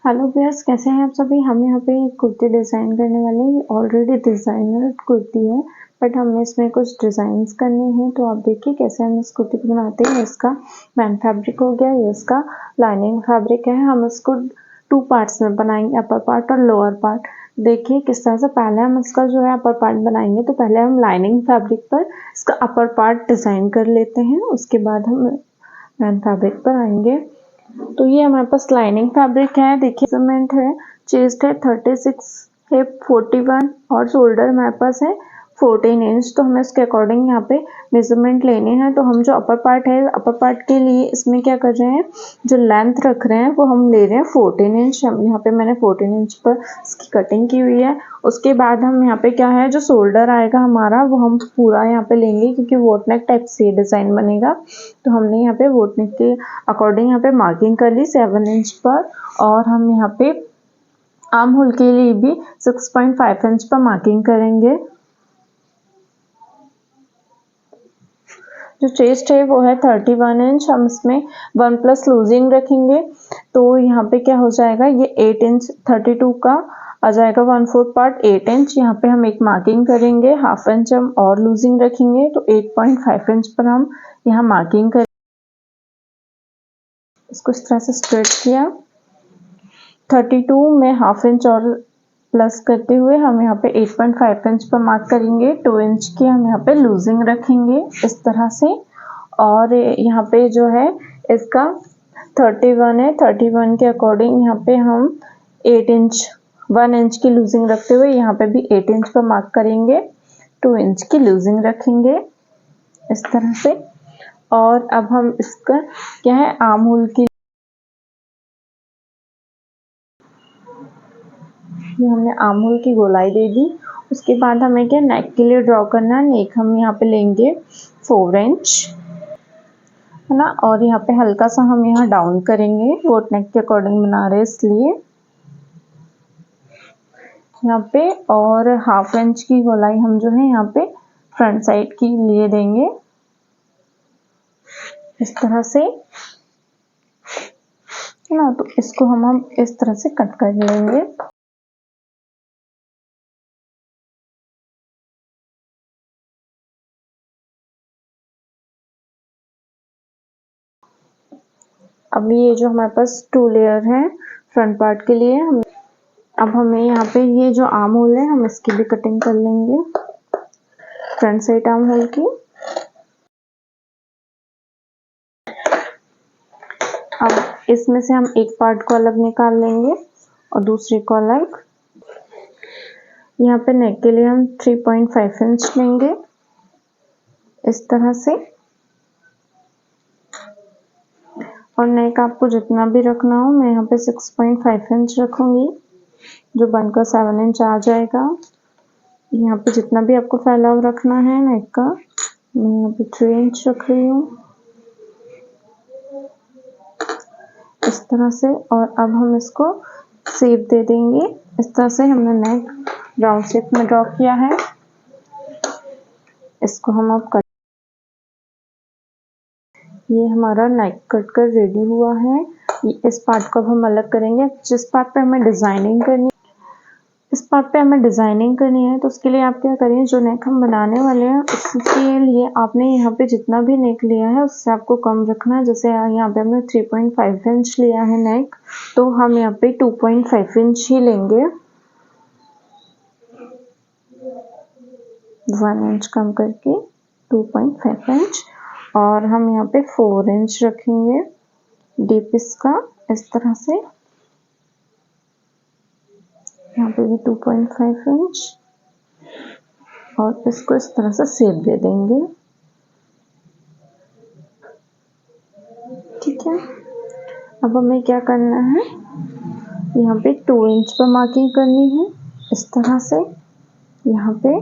Hello viewers, कैसे हैं आप सभी। हम यहाँ पे एक कुर्ती डिज़ाइन करने वाले हैं। ऑलरेडी डिज़ाइनर कुर्ती है बट हमें इसमें कुछ डिज़ाइंस करने हैं। तो आप देखिए कैसे हम इस कुर्ती को बनाते हैं। इसका मैन फैब्रिक हो गया, ये इसका लाइनिंग फैब्रिक है। हम इसको 2 पार्ट्स में बनाएंगे, अपर पार्ट और लोअर पार्ट। देखिए किस तरह से पहले हम इसका जो है अपर पार्ट बनाएंगे। तो पहले हम लाइनिंग फैब्रिक पर इसका अपर पार्ट डिज़ाइन कर लेते हैं, उसके बाद हम मैन फैब्रिक पर आएंगे। तो ये हमारे पास लाइनिंग फैब्रिक है। देखिए मेजरमेंट है, चेस्ट है 36, हिप 41 और शोल्डर हमारे पास है 14 इंच। तो हमें उसके अकॉर्डिंग यहाँ पे मेजरमेंट लेने हैं। तो हम जो अपर पार्ट है, अपर पार्ट के लिए इसमें क्या कर रहे हैं, जो लेंथ रख रहे हैं वो हम ले रहे हैं 14 इंच। हम यहाँ पे मैंने 14 इंच पर इसकी कटिंग की हुई है। उसके बाद हम यहाँ पे क्या है, जो शोल्डर आएगा हमारा वो हम पूरा यहाँ पे लेंगे, क्योंकि वोट नेक टाइप से डिज़ाइन बनेगा। तो हमने यहाँ पे वोट नेक के अकॉर्डिंग यहाँ पे मार्किंग कर ली 7 इंच पर। और हम यहाँ पे आर्म होल के लिए भी 6.5 इंच पर मार्किंग करेंगे। जो चेस्ट है वो है 31 इंच। हम इसमें 1 प्लस लूजिंग रखेंगे। तो यहाँ पे क्या हो जाएगा, ये 8 इंच 32 का आ जाएगा 1/4 पार्ट 8 इंच। यहाँ पे हम एक मार्किंग करेंगे, हाफ इंच हम और लूजिंग रखेंगे। तो 8.5 इंच पर हम यहाँ मार्किंग करेंगे। इसको इस तरह से स्ट्रेट किया। 32 में हाफ इंच और प्लस करते हुए हम यहाँ पे 8.5 इंच पर मार्क करेंगे। 2 इंच की हम यहाँ पे लूजिंग रखेंगे इस तरह से। और यहाँ पे जो है इसका 31 है, 31 के अकॉर्डिंग यहाँ पे हम 8 इंच 1 इंच की लूजिंग रखते हुए यहाँ पे भी 8 इंच पर मार्क करेंगे। 2 इंच की लूजिंग रखेंगे इस तरह से। और अब हम इसका क्या है, आर्म होल की ये हमने आर्म होल की गोलाई दे दी। उसके बाद हमें क्या नेक के लिए ड्रॉ करना है। नेक हम यहाँ पे लेंगे 4 इंच, है ना। और यहाँ पे हल्का सा हम यहाँ डाउन करेंगे, बोट नेक के अकॉर्डिंग बना रहे हैं इसलिए यहाँ पे। और हाफ इंच की गोलाई हम जो है यहाँ पे फ्रंट साइड की लिए देंगे इस तरह से, है ना। तो इसको हम इस तरह से कट कर लेंगे। अब ये जो हमारे पास 2 लेयर है फ्रंट पार्ट के लिए, अब हमें यहाँ पे ये जो आर्म होल है हम इसकी भी कटिंग कर लेंगे, फ्रंट साइड आर्म होल की। अब इसमें से हम एक पार्ट को अलग निकाल लेंगे और दूसरे को अलग। यहाँ पे नेक के लिए हम 3.5 इंच लेंगे इस तरह से। और नेक आपको जितना भी रखना हो, मैं यहाँ पे 6.5 इंच रखूंगी, जो बनकर 7 इंच आ जाएगा। यहाँ पे जितना भी आपको फैलाव रखना है नेक का, मैं यहाँ पे 3 इंच रख रही हूँ इस तरह से। और अब हम इसको शेप दे देंगे इस तरह से। हमने नेक राउंड शेप में ड्रॉ किया है, इसको हम अब कट। ये हमारा नेक कट कर रेडी हुआ है। इस पार्ट को अब हम अलग करेंगे। जिस पार्ट पे हमें डिजाइनिंग करनी, इस पार्ट पे हमें डिजाइनिंग करनी है, तो उसके लिए आप क्या करें, जो नेक हम बनाने वाले हैं उसके लिए आपने यहाँ पे जितना भी नेक लिया है उससे आपको कम रखना है। जैसे यहाँ पे हमने 3.5 इंच लिया है नेक, तो हम यहाँ पे 2.5 इंच ही लेंगे, 1 इंच कम करके 2.5 इंच। और हम यहाँ पे 4 इंच रखेंगे डीप इसका इस तरह से। यहाँ पे भी 2.5 इंच और इसको इस तरह से शेप दे देंगे, ठीक है। अब हमें क्या करना है, यहाँ पे 2 इंच पर मार्किंग करनी है इस तरह से। यहाँ पे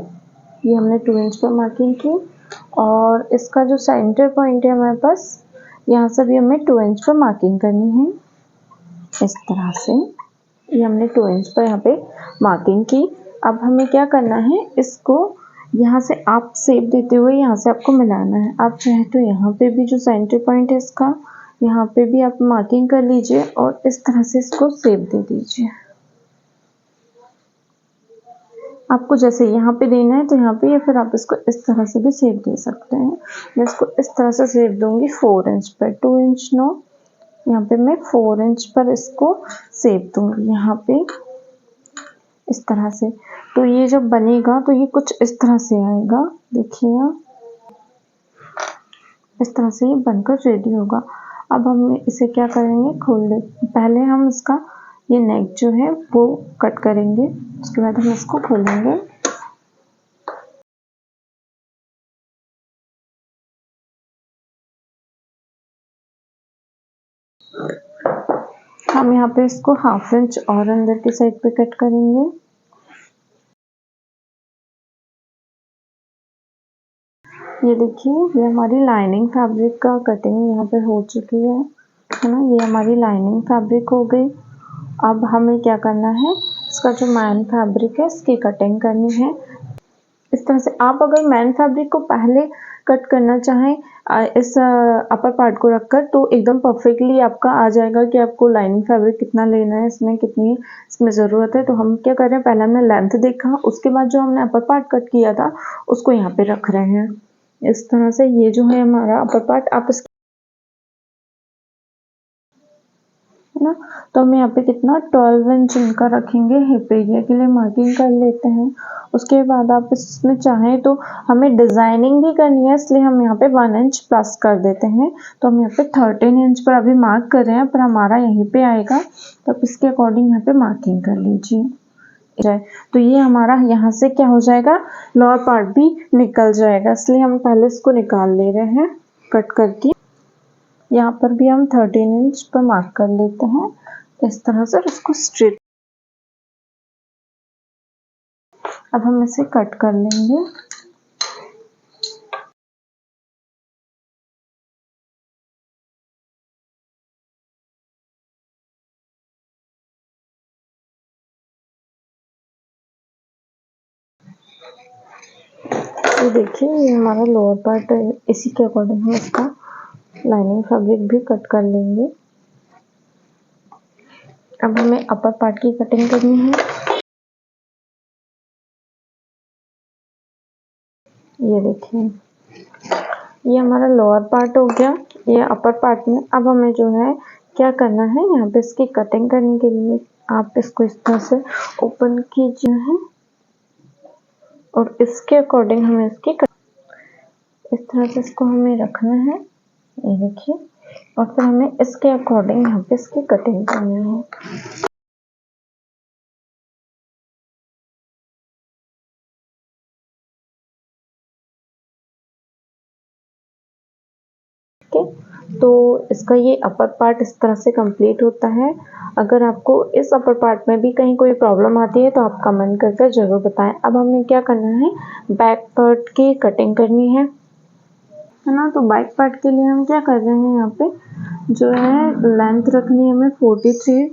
ये हमने 2 इंच पर मार्किंग की। और इसका जो सेंटर पॉइंट है हमारे पास, यहाँ से भी हमें 2 इंच पर मार्किंग करनी है इस तरह से। ये हमने 2 इंच पर यहाँ पे मार्किंग की। अब हमें क्या करना है, इसको यहाँ से आप शेप देते हुए यहाँ से आपको मिलाना है। आप चाहे तो यहाँ पे भी जो सेंटर पॉइंट है इसका यहाँ पे भी आप मार्किंग कर लीजिए और इस तरह से इसको शेप दे दीजिए। आपको जैसे यहाँ पे देना है तो यहाँ पे, या फिर आप इसको इस तरह से भी शेप दे सकते हैं। मैं इसको इस तरह से शेप दूंगी 4 इंच पर, 2 इंच नो, यहाँ पे मैं 4 इंच पर इसको शेप दूंगी यहाँ पे इस तरह से। तो ये जब बनेगा तो ये कुछ इस तरह से आएगा, देखिए आप, इस तरह से ये बनकर रेडी होगा। अब हम इसे क्या करेंगे, खोल ले, पहले हम इसका ये नेक जो है वो कट करेंगे, उसके बाद हम इसको खोलेंगे। हम यहाँ पे इसको 1/2 इंच और अंदर की साइड पे कट करेंगे। ये देखिए, ये हमारी लाइनिंग फैब्रिक का कटिंग यहाँ पे हो चुकी है ना, ये हमारी लाइनिंग फैब्रिक हो गई। अब हमें क्या करना है, इसका जो मैन फैब्रिक है इसकी कटिंग करनी है इस तरह से। आप अगर मैन फैब्रिक को पहले कट करना चाहें इस अपर पार्ट को रखकर, तो एकदम परफेक्टली आपका आ जाएगा कि आपको लाइनिंग फैब्रिक कितना लेना है, इसमें कितनी इसमें ज़रूरत है। तो हम क्या कर रहे हैं, पहले हमने लेंथ देखा, उसके बाद जो हमने अपर पार्ट कट किया था उसको यहाँ पे रख रहे हैं इस तरह से। ये जो है हमारा अपर पार्ट, आप इसके है ना, तो हम यहाँ पे कितना 12 इंच इनका रखेंगे, हिप एरिया के लिए मार्किंग कर लेते हैं। उसके बाद आप इसमें चाहें तो हमें डिज़ाइनिंग भी करनी है, इसलिए हम यहाँ पे 1 इंच प्लस कर देते हैं। तो हम यहाँ पे 13 इंच पर अभी मार्क कर रहे हैं, पर हमारा यहीं पे आएगा, तो आप इसके अकॉर्डिंग यहाँ पे मार्किंग कर लीजिए। तो ये हमारा यहाँ से क्या हो जाएगा, लोअर पार्ट भी निकल जाएगा, इसलिए हम पहले इसको निकाल ले रहे हैं कट करके। यहाँ पर भी हम 13 इंच पर मार्क कर लेते हैं इस तरह से, इसको स्ट्रेट। अब हम इसे कट कर लेंगे। ये देखिए, ये हमारा लोअर पार्ट है, इसी के अकॉर्डिंग हम इसका लाइनिंग फैब्रिक भी कट कर लेंगे। अब हमें अपर पार्ट की कटिंग करनी है। ये देखिए, ये हमारा लोअर पार्ट हो गया, ये अपर पार्ट में। अब हमें जो है क्या करना है, यहाँ पे इसकी कटिंग करने के लिए आप इसको इस तरह से ओपन कीजिए है, और इसके अकॉर्डिंग हमें इसकी इस तरह से इसको हमें रखना है, ये देखिए। और फिर हमें इसके अकॉर्डिंग यहाँ पे इसकी कटिंग करनी है। तो इसका ये अपर पार्ट इस तरह से कंप्लीट होता है। अगर आपको इस अपर पार्ट में भी कहीं कोई प्रॉब्लम आती है तो आप कमेंट करके ज़रूर बताएं। अब हमें क्या करना है, बैक पार्ट की कटिंग करनी है ना। तो बैक पार्ट के लिए हम क्या कर रहे हैं, यहाँ पे जो है लेंथ रखनी है हमें 43।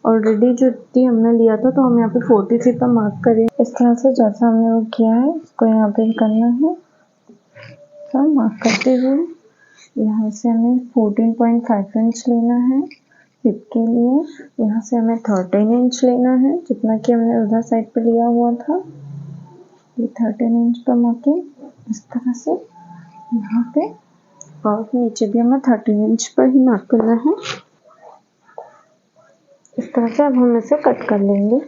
ऑलरेडी जो इतनी हमने लिया था, तो हम यहाँ पे 43 पर मार्क करें इस तरह से, जैसा हमने वो किया है इसको यहाँ पे करना है। तो मार्क करते हुए यहाँ से हमें 14.5 इंच लेना है हिप के लिए। यहाँ से हमें 13 इंच लेना है, जितना कि हमने उधर साइड पे लिया हुआ था। ये 13 इंच पर मार्किंग इस तरह से यहाँ पे, और नीचे भी हमें 13 इंच पर ही मार्क करना है इस तरह से। अब हम इसे कट कर लेंगे।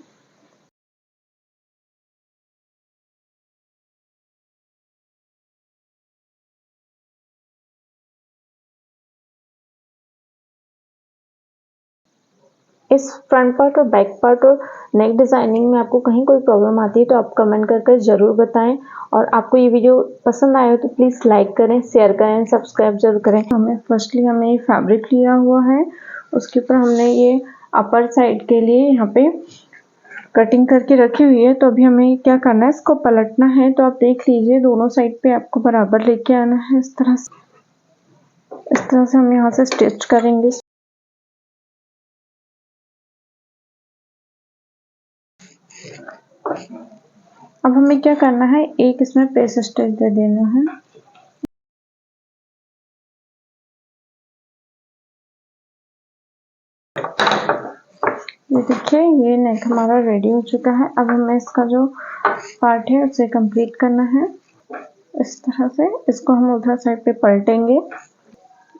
इस फ्रंट पार्ट और बैक पार्ट और नेक डिज़ाइनिंग में आपको कहीं कोई प्रॉब्लम आती है तो आप कमेंट कर ज़रूर बताएं। और आपको ये वीडियो पसंद आया हो तो प्लीज़ लाइक करें, शेयर करें, सब्सक्राइब जरूर करें। हमें ये फैब्रिक लिया हुआ है, उसके ऊपर हमने ये अपर साइड के लिए यहाँ पे कटिंग करके रखी हुई है। तो अभी हमें क्या करना है, इसको पलटना है। तो आप देख लीजिए, दोनों साइड पे आपको बराबर लेके आना है इस तरह से। इस तरह से हम यहाँ से स्टिच करेंगे। अब हमें क्या करना है, एक इसमें प्रेस स्टिच दे देना है। ये देखिए ये नेक हमारा रेडी हो चुका है। अब हमें इसका जो पार्ट है उसे कंप्लीट करना है। इस तरह से इसको हम उधर साइड पे पलटेंगे।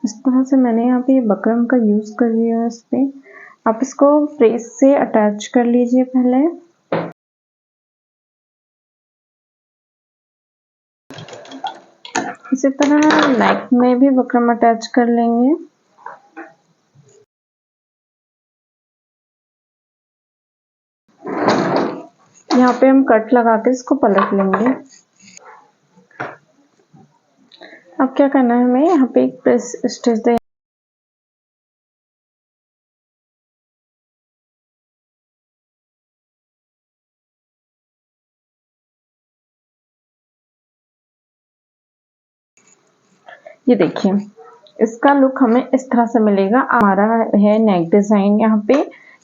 इस तरह से मैंने यहाँ पे बकरम का यूज कर लिया है। इस पे आप इसको प्रेस से अटैच कर लीजिए पहले। इसी तरह नेक में भी बकरम अटैच कर लेंगे। यहाँ पे हम कट लगा के इसको पलट लेंगे। अब क्या करना है हमें यहाँ पे एक प्रेस स्टिच दे ये देखिए इसका लुक हमें इस तरह से मिलेगा। हमारा है नेक डिजाइन।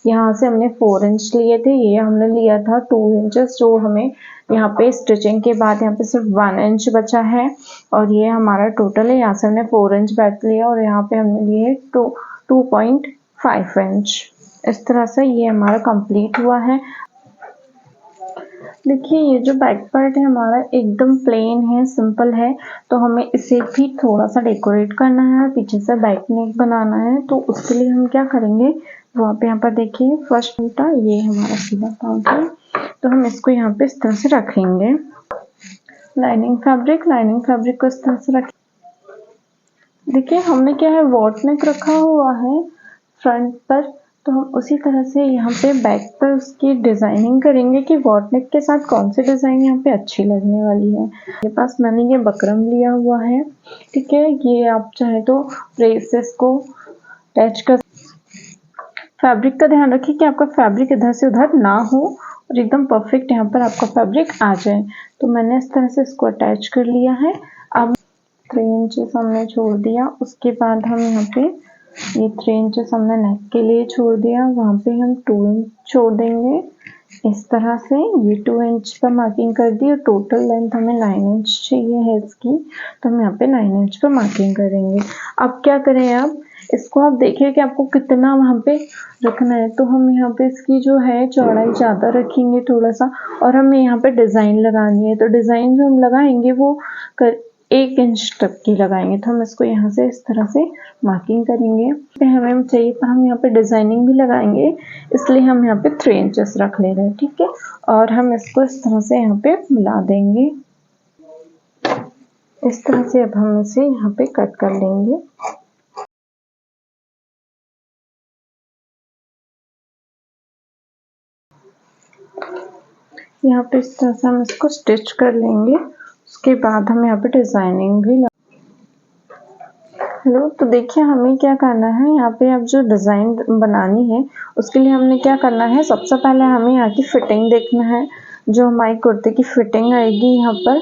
यहाँ से हमने 4 इंच लिए थे, ये हमने लिया था 2 इंचेस, जो हमें यहाँ पे स्टिचिंग के बाद यहाँ पे सिर्फ 1 इंच बचा है। और ये हमारा टोटल है। यहाँ से हमने 4 इंच बैक लिया और यहाँ पे हमने लिए 2.5 इंच। इस तरह से ये हमारा कंप्लीट हुआ है। देखिए ये जो बैक पार्ट है हमारा एकदम प्लेन है, सिंपल है, तो हमें इसे भी थोड़ा सा डेकोरेट करना है और पीछे से बैक नेक बनाना है। तो उसके लिए हम क्या करेंगे, वो आप यहाँ पर देखिए फर्स्ट उल्टा ये हमारा सीधा पार्ट है, तो हम इसको यहाँ पे इस तरह से रखेंगे। लाइनिंग फैब्रिक को इस तरह से रखें। देखिए हमने क्या है वॉट नेक रखा हुआ है फ्रंट पर, तो हम उसी तरह से यहाँ पे बैक पर उसकी डिजाइनिंग करेंगे कि वॉट नेक के साथ कौन सी डिजाइन यहाँ पे अच्छी लगने वाली है। मेरे पास मैंने ये बकरम लिया हुआ है, ठीक है। ये आप चाहे तो प्रेसेस को अटैच कर। फैब्रिक का ध्यान रखिए कि आपका फैब्रिक इधर से उधर ना हो और एकदम परफेक्ट यहाँ पर आपका फैब्रिक आ जाए। तो मैंने इस तरह से इसको अटैच कर लिया है। अब 3 इंचेस हमने छोड़ दिया, उसके बाद हम यहाँ पे ये 3 इंचेस हमने नेक के लिए छोड़ दिया, वहाँ पे हम 2 इंच छोड़ देंगे। इस तरह से ये 2 इंच पर मार्किंग कर दी और टोटल लेंथ हमें 9 इंच चाहिए है इसकी, तो हम यहाँ पे 9 इंच पर मार्किंग करेंगे। अब क्या करें, आप इसको आप देखिए कि आपको कितना वहाँ पे रखना है। तो हम यहाँ पे इसकी जो है चौड़ाई ज़्यादा रखेंगे थोड़ा सा, और हमें यहाँ पे डिज़ाइन लगानी है। तो डिज़ाइन जो हम लगाएंगे वो 1 इंच तक की लगाएंगे। तो हम इसको यहाँ से इस तरह से मार्किंग करेंगे। हमें चाहिए पर हम यहाँ पे डिजाइनिंग भी लगाएंगे, इसलिए हम यहाँ पे 3 इंचेस रख ले रहे हैं, ठीक है। और हम इसको इस तरह से यहाँ पे मिला देंगे। इस तरह से अब हम इसे यहाँ पे कट कर लेंगे। यहाँ पे इस तरह से हम इसको स्टिच कर लेंगे। उसके बाद हम यहाँ पे डिजाइनिंग भी हेलो, तो देखिए हमें क्या करना है, यहाँ पे अब जो डिज़ाइन बनानी है उसके लिए हमने क्या करना है, सबसे पहले हमें यहाँ की फिटिंग देखना है। जो हमारी कुर्ते की फिटिंग आएगी यहाँ पर,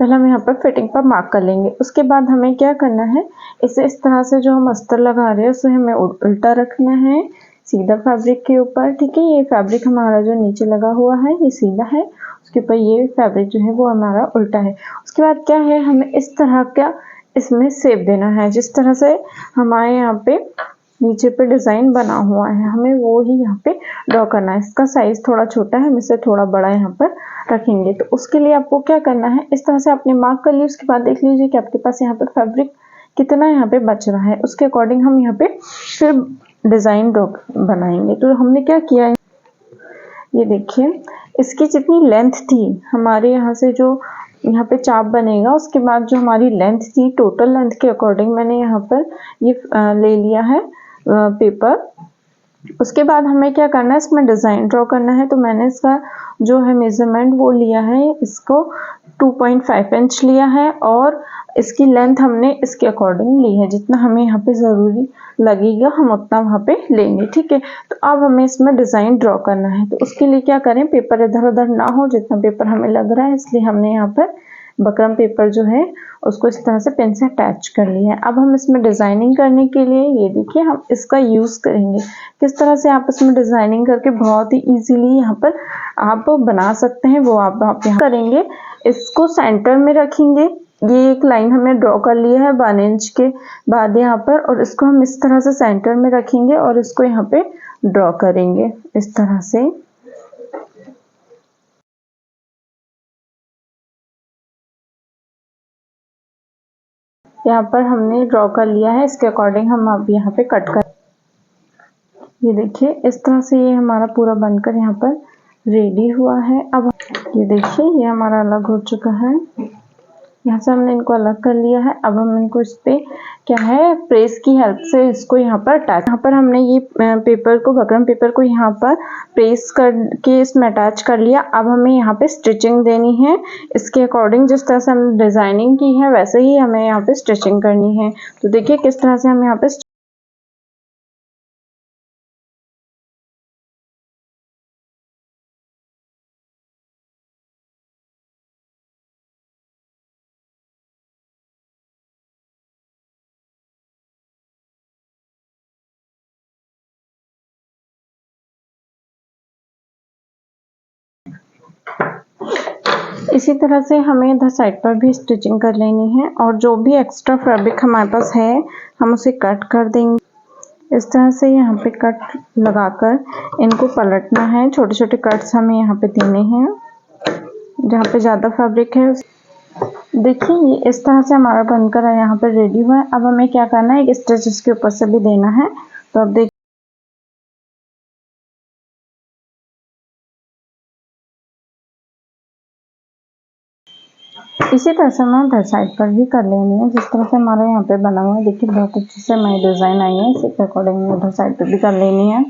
पहले हम यहाँ पर फिटिंग पर मार्क कर लेंगे। उसके बाद हमें क्या करना है, इसे इस तरह से जो हम अस्तर लगा रहे हैं उसे हमें उल्टा रखना है सीधा फैब्रिक के ऊपर, ठीक है। ये फैब्रिक हमारा जो नीचे लगा हुआ है ये सीधा है, उसके ऊपर ये फैब्रिक जो है वो हमारा उल्टा है। उसके बाद क्या है, हमें इस तरह का इसमें शेप देना है, जिस तरह से हमारे यहाँ पे नीचे पे डिज़ाइन बना हुआ है हमें वो ही यहाँ पे ड्रॉ करना है। इसका साइज थोड़ा छोटा है, हम इसे थोड़ा बड़ा यहाँ पर रखेंगे। तो उसके लिए आपको क्या करना है, इस तरह से आपने मार्क कर लिया। उसके बाद देख लीजिए कि आपके पास यहाँ पे फैब्रिक कितना यहाँ पे बच रहा है, उसके अकॉर्डिंग हम यहाँ पे फिर डिज़ाइन बनाएंगे। तो हमने क्या किया है, ये देखिए इसकी जितनी लेंथ थी हमारे यहाँ से जो यहाँ पे चाप बनेगा, उसके बाद जो हमारी लेंथ थी टोटल लेंथ के अकॉर्डिंग मैंने यहाँ पर ये ले लिया है पेपर। उसके बाद हमें क्या करना है, इसमें डिज़ाइन ड्रॉ करना है। तो मैंने इसका जो है मेजरमेंट वो लिया है, इसको 2.5 इंच लिया है और इसकी लेंथ हमने इसके अकॉर्डिंग ली है। जितना हमें यहाँ पे ज़रूरी लगेगा हम उतना वहाँ पे लेंगे, ठीक है। तो अब हमें इसमें डिज़ाइन ड्रॉ करना है। तो उसके लिए क्या करें, पेपर इधर उधर ना हो, जितना पेपर हमें लग रहा है, इसलिए हमने यहाँ पर बकरम पेपर जो है उसको इस तरह से पेन से अटैच कर लिया है। अब हम इसमें डिज़ाइनिंग करने के लिए ये देखिए हम इसका यूज़ करेंगे। किस तरह से आप इसमें डिज़ाइनिंग करके बहुत ही इजीली यहाँ पर आप बना सकते हैं, वो आप यहाँ करेंगे। इसको सेंटर में रखेंगे, ये एक लाइन हमें ड्रॉ कर लिया है 1 इंच के बाद यहाँ पर, और इसको हम इस तरह से सेंटर में रखेंगे और इसको यहाँ पे ड्रॉ करेंगे इस तरह से। यहाँ पर हमने ड्रॉ कर लिया है, इसके अकॉर्डिंग हम अब यहाँ पे कट कर, ये देखिए इस तरह से ये हमारा पूरा बनकर यहाँ पर रेडी हुआ है। अब ये देखिए ये हमारा अलग हो चुका है, यहाँ से हमने इनको अलग कर लिया है। अब हम इनको इस पे क्या है प्रेस की हेल्प से इसको यहाँ पर अटैच, यहाँ पर हमने ये पेपर को, बकरम पेपर को यहाँ पर प्रेस करके इसमें अटैच कर लिया। अब हमें यहाँ पे स्टिचिंग देनी है, इसके अकॉर्डिंग जिस तरह से हमने डिजाइनिंग की है वैसे ही हमें यहाँ पे स्टिचिंग करनी है। तो देखिए किस तरह से हम यहाँ पे इसी तरह से हमें इधर साइड पर भी स्टिचिंग कर लेनी है, और जो भी एक्स्ट्रा फैब्रिक हमारे पास है हम उसे कट कर देंगे। इस तरह से यहाँ पे कट लगाकर इनको पलटना है, छोटे छोटे कट्स हमें यहाँ पे देने हैं जहाँ पे ज़्यादा फैब्रिक है। देखिए ये इस तरह से हमारा बनकर यहाँ पर रेडी हुआ है। अब हमें क्या करना है, एक स्टिच इसके ऊपर से भी देना है। तो अब देखिए इसी तरह से हमें उधर साइड पर भी कर लेनी है, जिस तरह से हमारा यहाँ पे बना हुआ है। देखिए बहुत अच्छे से हमारी डिज़ाइन आई है, इसी के अकॉर्डिंग उधर साइड पर भी कर लेनी है।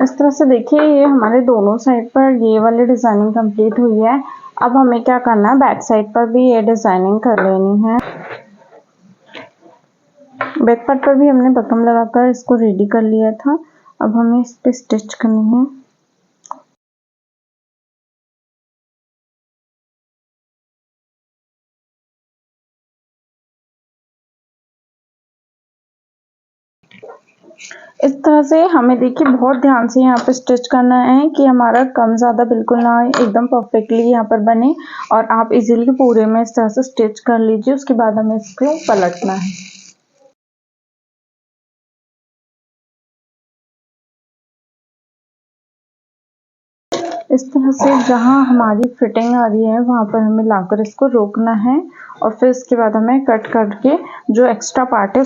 इस तरह से देखिए ये हमारे दोनों साइड पर ये वाली डिज़ाइनिंग कंप्लीट हुई है। अब हमें क्या करना है, बैक साइड पर भी ये डिज़ाइनिंग कर लेनी है। बैक पार्ट पर भी हमने बटन लगाकर इसको रेडी कर लिया था। अब हमें इस पे स्टिच करनी है। इस तरह से हमें देखिए बहुत ध्यान से यहाँ पे स्टिच करना है कि हमारा कम ज़्यादा बिल्कुल ना आए, एकदम परफेक्टली यहाँ पर बने। और आप इजीली पूरे में इस तरह से स्टिच कर लीजिए, उसके बाद हमें इसको पलटना है। इस तरह से जहाँ हमारी फिटिंग आ रही है वहाँ पर हमें लाकर इसको रोकना है, और फिर इसके बाद हमें कट करके जो एक्स्ट्रा पार्ट है।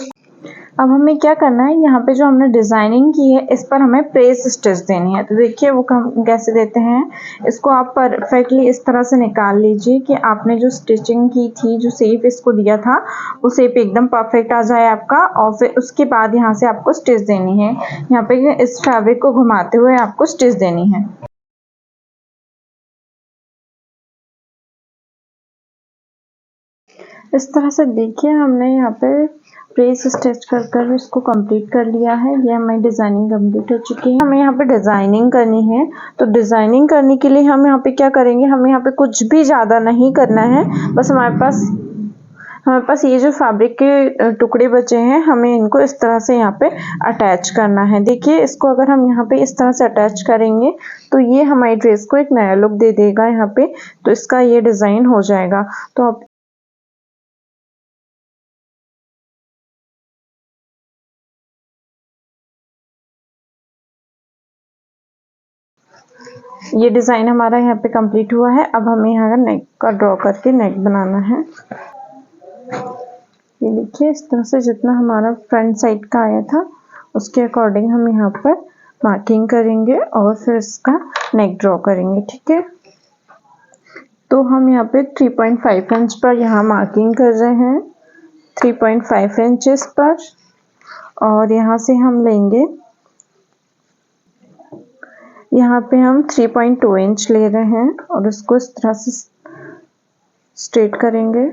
अब हमें क्या करना है, यहाँ पे जो हमने डिज़ाइनिंग की है इस पर हमें प्रेस स्टिच देनी है। तो देखिए वो हम कैसे देते हैं, इसको आप परफेक्टली इस तरह से निकाल लीजिए कि आपने जो स्टिचिंग की थी, जो शेप इसको दिया था वो शेप एकदम परफेक्ट आ जाए आपका। और फिर उसके बाद यहाँ से आपको स्टिच देनी है, यहाँ पे इस फैब्रिक को घुमाते हुए आपको स्टिच देनी है। इस तरह से देखिए हमने यहाँ पे प्रेस स्टिच कर कर इसको कंप्लीट कर लिया है। ये हमारी डिज़ाइनिंग कंप्लीट हो चुकी है। हमें यहाँ पे डिज़ाइनिंग करनी है, तो डिज़ाइनिंग करने के लिए हम यहाँ पे क्या करेंगे, हमें यहाँ पे कुछ भी ज़्यादा नहीं करना है। बस हमारे पास ये जो फैब्रिक के टुकड़े बचे हैं, हमें इनको इस तरह से यहाँ पे अटैच करना है। देखिए इसको अगर हम यहाँ पे इस तरह से अटैच करेंगे तो ये हमारी ड्रेस को एक नया लुक दे देगा यहाँ पे। तो इसका ये डिज़ाइन हो जाएगा। तो अब ये डिज़ाइन हमारा यहाँ पे कंप्लीट हुआ है। अब हमें यहाँ नेक का ड्रॉ करके नेक बनाना है। ये देखिए इस तरह से जितना हमारा फ्रंट साइड का आया था उसके अकॉर्डिंग हम यहाँ पर मार्किंग करेंगे और फिर इसका नेक ड्रॉ करेंगे, ठीक है। तो हम यहाँ पे 3.5 इंच पर यहाँ मार्किंग कर रहे हैं, 3.5 इंचेस पर। और यहाँ से हम लेंगे, यहाँ पे हम 3.2 इंच ले रहे हैं और उसको इस तरह से स्ट्रेट करेंगे।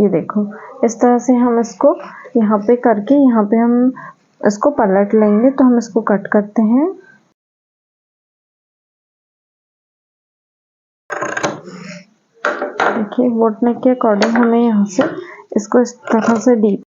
ये देखो इस तरह से हम इसको यहाँ पे करके यहाँ पे हम इसको पलट लेंगे। तो हम इसको कट करते हैं। देखिए बोट नेक के अकॉर्डिंग हमें यहाँ से इसको इस तरह से डीप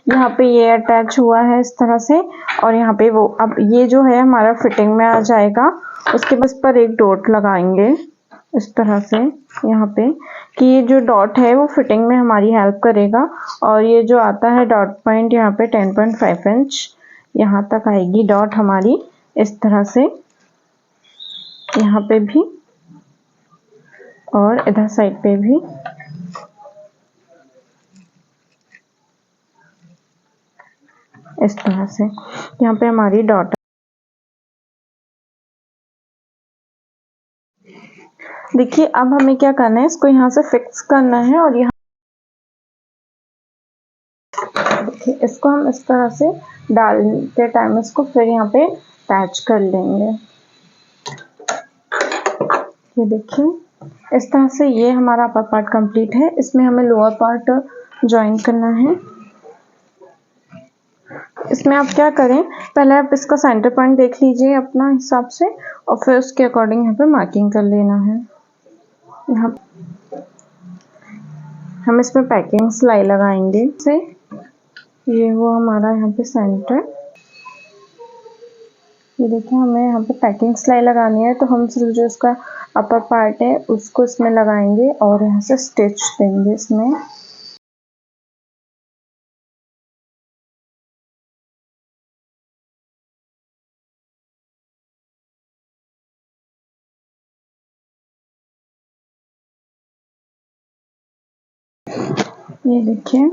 यहाँ पे ये अटैच हुआ है इस तरह से, और यहाँ पे वो अब ये जो है हमारा फिटिंग में आ जाएगा। उसके बस पर एक डॉट लगाएंगे इस तरह से यहाँ पे, कि ये जो डॉट है वो फिटिंग में हमारी हेल्प करेगा। और ये जो आता है डॉट पॉइंट यहाँ पे 10.5 इंच यहाँ तक आएगी डॉट हमारी इस तरह से, यहाँ पे भी और इधर साइड पे भी। इस तरह से यहाँ पे हमारी डॉट। देखिए अब हमें क्या करना है, इसको यहाँ से फिक्स करना है और यहाँ देखिए इसको हम इस तरह से डालते टाइम इसको फिर यहाँ पे अटैच कर लेंगे। ये देखिए इस तरह से ये हमारा अपर पार्ट कंप्लीट है। इसमें हमें लोअर पार्ट ज्वाइन करना है। इसमें आप क्या करें, पहले आप इसका सेंटर पॉइंट देख लीजिए अपना हिसाब से और फिर उसके अकॉर्डिंग यहाँ पे मार्किंग कर लेना है। यहाँ हम इसमें पैकिंग सिलाई लगाएंगे से, ये वो हमारा यहाँ पे सेंटर। ये देखिए हमें यहाँ पे पैकिंग सिलाई लगानी है, तो हम सिर्फ जो इसका अपर पार्ट है उसको इसमें लगाएंगे और यहाँ से स्टिच देंगे इसमें। ये देखिए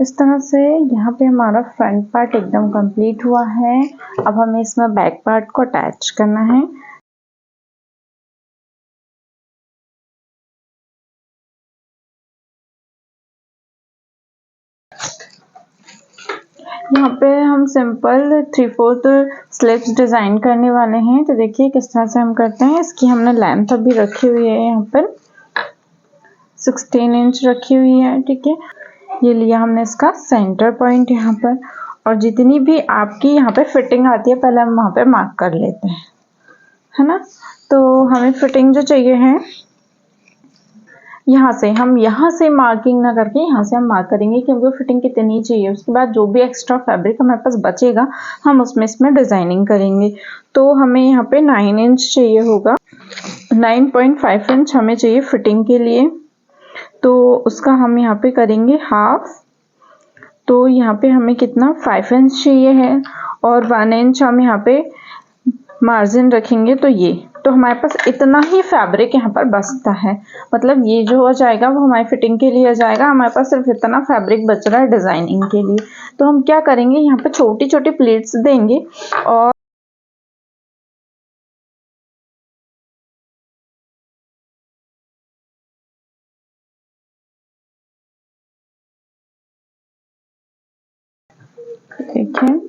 इस तरह से यहाँ पे हमारा फ्रंट पार्ट एकदम कंप्लीट हुआ है। अब हमें इसमें बैक पार्ट को अटैच करना है। यहाँ पे हम सिंपल 3/4 स्लिप्स डिजाइन करने वाले हैं। तो देखिए किस तरह से हम करते हैं। इसकी हमने लेंथ अभी रखी हुई है यहाँ पर 16 इंच रखी हुई है, ठीक है। ये लिया हमने इसका सेंटर पॉइंट यहाँ पर, और जितनी भी आपकी यहाँ पे फिटिंग आती है पहले हम वहाँ पे मार्क कर लेते हैं, है ना। तो हमें फिटिंग जो चाहिए है यहाँ से मार्किंग ना करके यहाँ से हम मार्क करेंगे कि हमको फिटिंग कितनी चाहिए। उसके बाद जो भी एक्स्ट्रा फैब्रिक हमारे पास बचेगा हम उसमें इसमें डिजाइनिंग करेंगे। तो हमें यहाँ पे 9 इंच चाहिए होगा, 9.5 इंच हमें चाहिए फिटिंग के लिए। तो उसका हम यहाँ पे करेंगे हाफ। तो यहाँ पे हमें कितना 5 इंच चाहिए है और 1 इंच हम यहाँ पे मार्जिन रखेंगे। तो हमारे पास इतना ही फैब्रिक यहाँ पर बचता है, मतलब ये जो हो जाएगा वो हमारी फिटिंग के लिए आ जाएगा। हमारे पास सिर्फ इतना फैब्रिक बच रहा है डिजाइनिंग के लिए। तो हम क्या करेंगे, यहाँ पे छोटी छोटी प्लेट्स देंगे और देखिए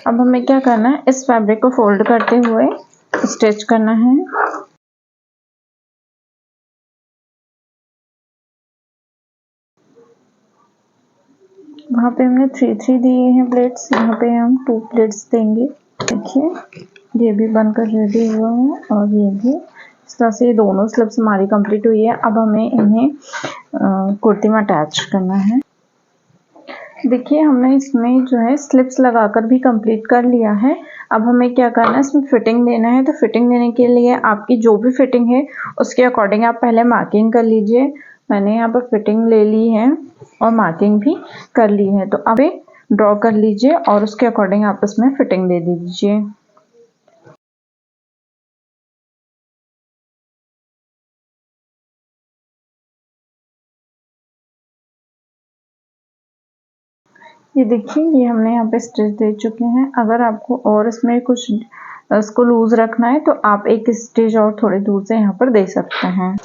अब हमें क्या करना है, इस फैब्रिक को फोल्ड करते हुए स्टिच करना है। वहाँ पे हमने 3 दिए हैं प्लेट्स, यहाँ पे हम 2 प्लेट्स देंगे। देखिए ये भी बनकर रेडी हुआ है और ये भी। इस तरह से ये दोनों स्लिप्स हमारी कंप्लीट हुई है। अब हमें इन्हें कुर्ती में अटैच करना है। देखिए हमने इसमें जो है स्लिप्स लगाकर भी कंप्लीट कर लिया है। अब हमें क्या करना है, इसमें फिटिंग देना है। तो फिटिंग देने के लिए आपकी जो भी फिटिंग है उसके अकॉर्डिंग आप पहले मार्किंग कर लीजिए। मैंने यहाँ पर फिटिंग ले ली है और मार्किंग भी कर ली है। तो अब ड्रॉ कर लीजिए और उसके अकॉर्डिंग आप इसमें फिटिंग दे दीजिए। ये देखिए ये हमने यहाँ पे स्टिच दे चुके हैं। अगर आपको और इसमें कुछ इसको लूज रखना है तो आप एक स्टिच और थोड़ी दूर से यहाँ पर दे सकते हैं।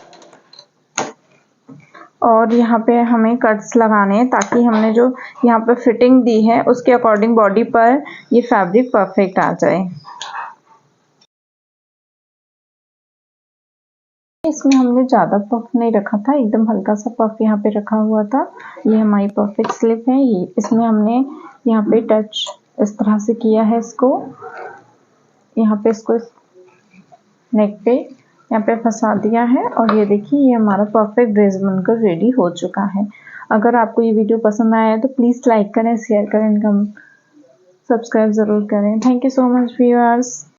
और यहाँ पे हमें कट्स लगाने हैं ताकि हमने जो यहाँ पे फिटिंग दी है उसके अकॉर्डिंग बॉडी पर ये फैब्रिक परफेक्ट आ जाए। इसमें हमने ज़्यादा पफ नहीं रखा था, एकदम हल्का सा पफ यहाँ पे रखा हुआ था। ये हमारी परफेक्ट स्लिप है। ये इसमें हमने यहाँ पे टच इस तरह से किया है इसको, यहाँ पे इसको नेक पे यहाँ पे फंसा दिया है। और ये देखिए ये हमारा परफेक्ट ड्रेस बनकर रेडी हो चुका है। अगर आपको ये वीडियो पसंद आया है तो प्लीज़ लाइक करें, शेयर करें, सब्सक्राइब ज़रूर करें। Thank you so much viewers.